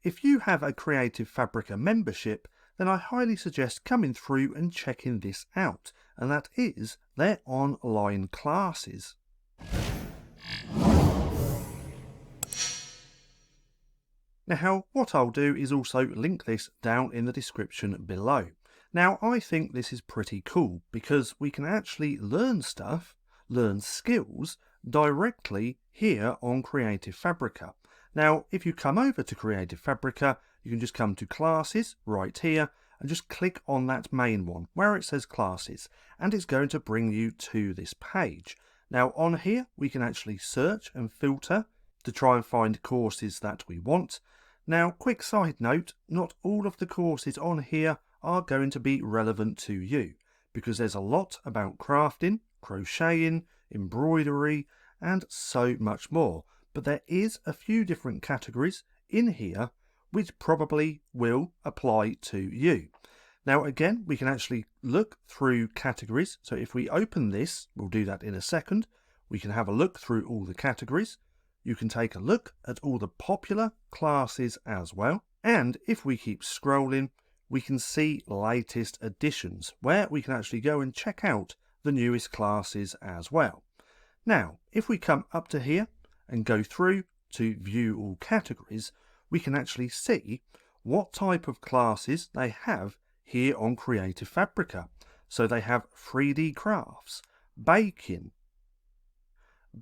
if you have a Creative Fabrica membership, then I highly suggest coming through and checking this out, and that is their online classes. Now, what I'll do is also link this down in the description below. Now, I think this is pretty cool because we can actually learn stuff, learn skills directly here on Creative Fabrica. Now, if you come over to Creative Fabrica, you can just come to Classes right here and just click on that main one where it says Classes, and it's going to bring you to this page. Now, on here, we can actually search and filter to try and find courses that we want. Now, quick side note, not all of the courses on here are going to be relevant to you because there's a lot about crafting, crocheting, embroidery, and so much more. But there is a few different categories in here which probably will apply to you. Now, again, we can actually look through categories. So if we open this, we'll do that in a second. We can have a look through all the categories. You can take a look at all the popular classes as well. And if we keep scrolling, we can see latest additions where we can actually go and check out the newest classes as well. Now, if we come up to here and go through to view all categories, we can actually see what type of classes they have here on Creative Fabrica. So they have 3D crafts, baking,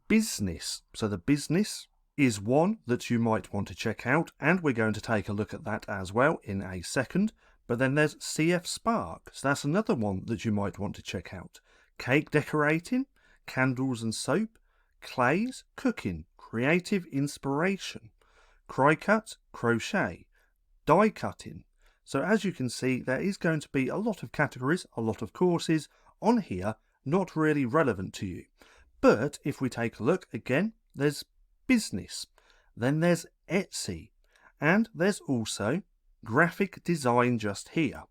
business. So the business is one that you might want to check out, and we're going to take a look at that as well in a second. But then there's CF Spark, so that's another one that you might want to check out. Cake decorating, candles and soap, clays, cooking, creative inspiration, cry cut, crochet, die cutting. So as you can see, there is going to be a lot of categories, a lot of courses on here, not really relevant to you. But if we take a look again, there's business, then there's Etsy, and there's also graphic design just here.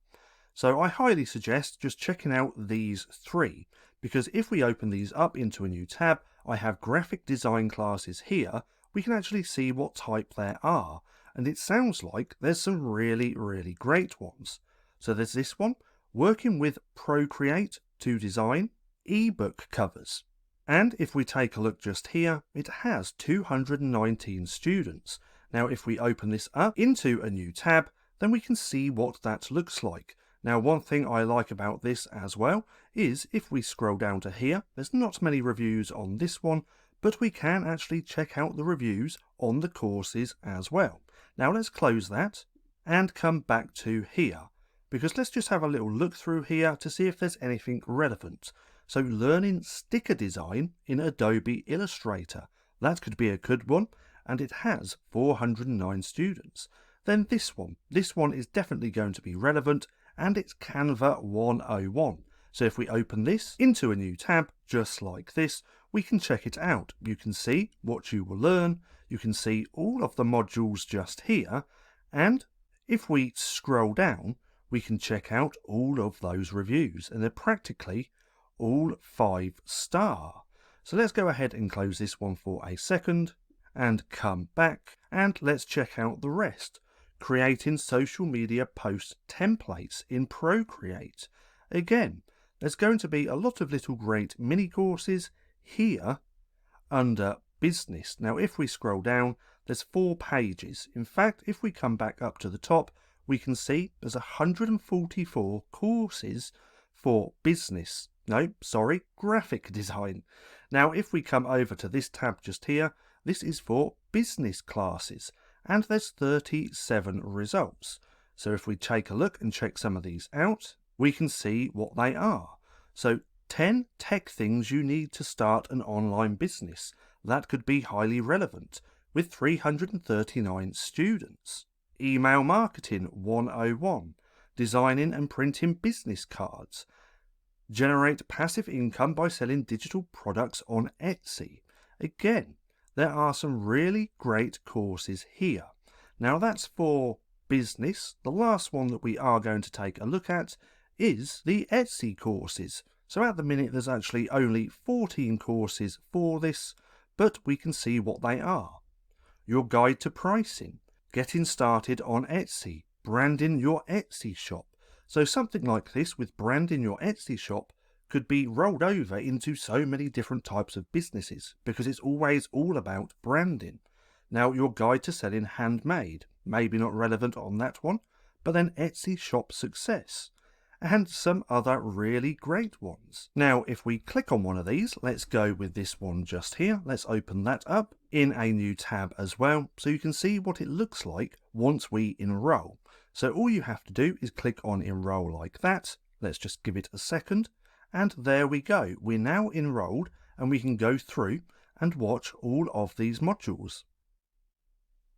So I highly suggest just checking out these three, because if we open these up into a new tab, I have graphic design classes here. We can actually see what type there are, and it sounds like there's some really great ones. So there's this one, working with Procreate to design ebook covers. And if we take a look just here, it has 219 students. Now if we open this up into a new tab, then we can see what that looks like. Now one thing I like about this as well is if we scroll down to here, there's not many reviews on this one, but we can actually check out the reviews on the courses as well. Now let's close that and come back to here, because let's just have a little look through here to see if there's anything relevant. So learning sticker design in Adobe Illustrator, that could be a good one, and it has 409 students. Then this one is definitely going to be relevant, and it's CANVA 101. So if we open this into a new tab, just like this, we can check it out. You can see what you will learn, you can see all of the modules just here, and if we scroll down, we can check out all of those reviews, and they're practically all 5-star. So let's go ahead and close this one for a second and come back, and let's check out the rest. Creating social media post templates in Procreate. Again, there's going to be a lot of little great mini courses here under business. Now if we scroll down, there's 4 pages. In fact, if we come back up to the top, we can see there's 144 courses for business. No, sorry, graphic design. Now if we come over to this tab just here, this is for business classes, and there's 37 results. So if we take a look and check some of these out, we can see what they are. So 10 tech things you need to start an online business. That could be highly relevant, with 339 students. Email marketing 101, designing and printing business cards. Generate passive income by selling digital products on Etsy. Again, there are some really great courses here. Now that's for business. The last one that we are going to take a look at is the Etsy courses. So at the minute there's actually only 14 courses for this, but we can see what they are. Your guide to pricing, getting started on Etsy, branding your Etsy shop. So something like this with branding your Etsy shop could be rolled over into so many different types of businesses because it's always all about branding. Now, your guide to selling handmade, maybe not relevant on that one, but then Etsy shop success, and some other really great ones. Now, if we click on one of these, let's go with this one just here. Let's open that up in a new tab as well, so you can see what it looks like once we enroll. So all you have to do is click on enroll like that. Let's just give it a second. And there we go. We're now enrolled and we can go through and watch all of these modules.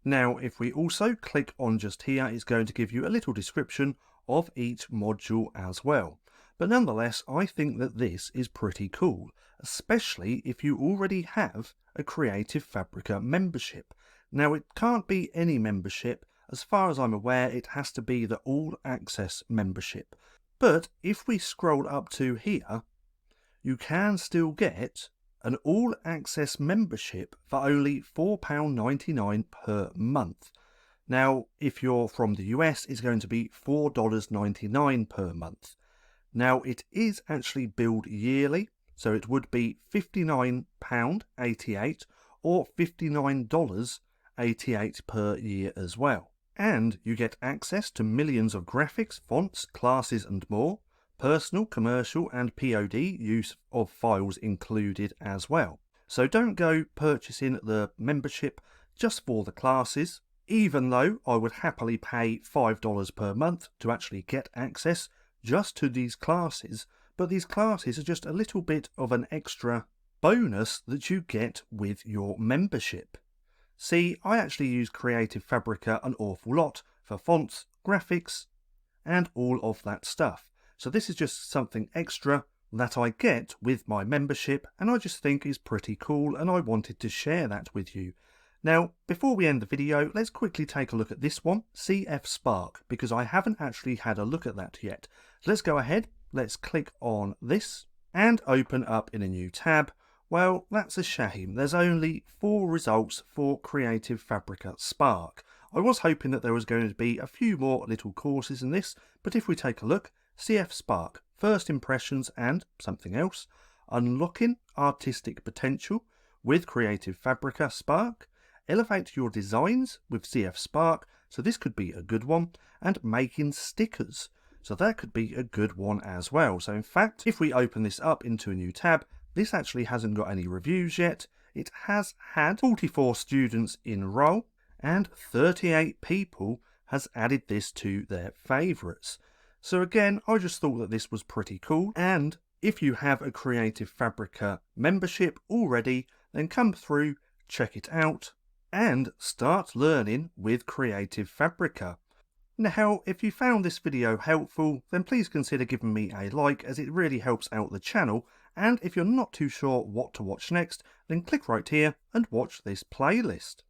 Now, if we also click on just here, it's going to give you a little description of each module as well. But nonetheless, I think that this is pretty cool, especially if you already have a Creative Fabrica membership. Now, it can't be any membership. As far as I'm aware, it has to be the All Access membership. But if we scroll up to here, you can still get an All Access membership for only £4.99 per month. Now, if you're from the US, it's going to be $4.99 per month. Now, it is actually billed yearly, so it would be £59.88 or $59.88 per year as well. And you get access to millions of graphics, fonts, classes and more, personal, commercial and POD use of files included as well. So don't go purchasing the membership just for the classes, even though I would happily pay $5 per month to actually get access just to these classes, but these classes are just a little bit of an extra bonus that you get with your membership. See, I actually use Creative Fabrica an awful lot for fonts, graphics and all of that stuff. So this is just something extra that I get with my membership, and I just think is pretty cool, and I wanted to share that with you. Now, before we end the video, let's quickly take a look at this one, CF Spark, because I haven't actually had a look at that yet. Let's go ahead, let's click on this and open up in a new tab. Well, that's a shame. There's only 4 results for Creative Fabrica Spark. I was hoping that there was going to be a few more little courses in this, but if we take a look, CF Spark, First Impressions and something else, Unlocking Artistic Potential with Creative Fabrica Spark, Elevate Your Designs with CF Spark, so this could be a good one, and Making Stickers, so that could be a good one as well. So in fact, if we open this up into a new tab, this actually hasn't got any reviews yet. It has had 44 students enroll and 38 people has added this to their favourites. So again, I just thought that this was pretty cool, and if you have a Creative Fabrica membership already, then come through, check it out, and start learning with Creative Fabrica. Now, if you found this video helpful, then please consider giving me a like, as it really helps out the channel, and if you're not too sure what to watch next, then click right here and watch this playlist.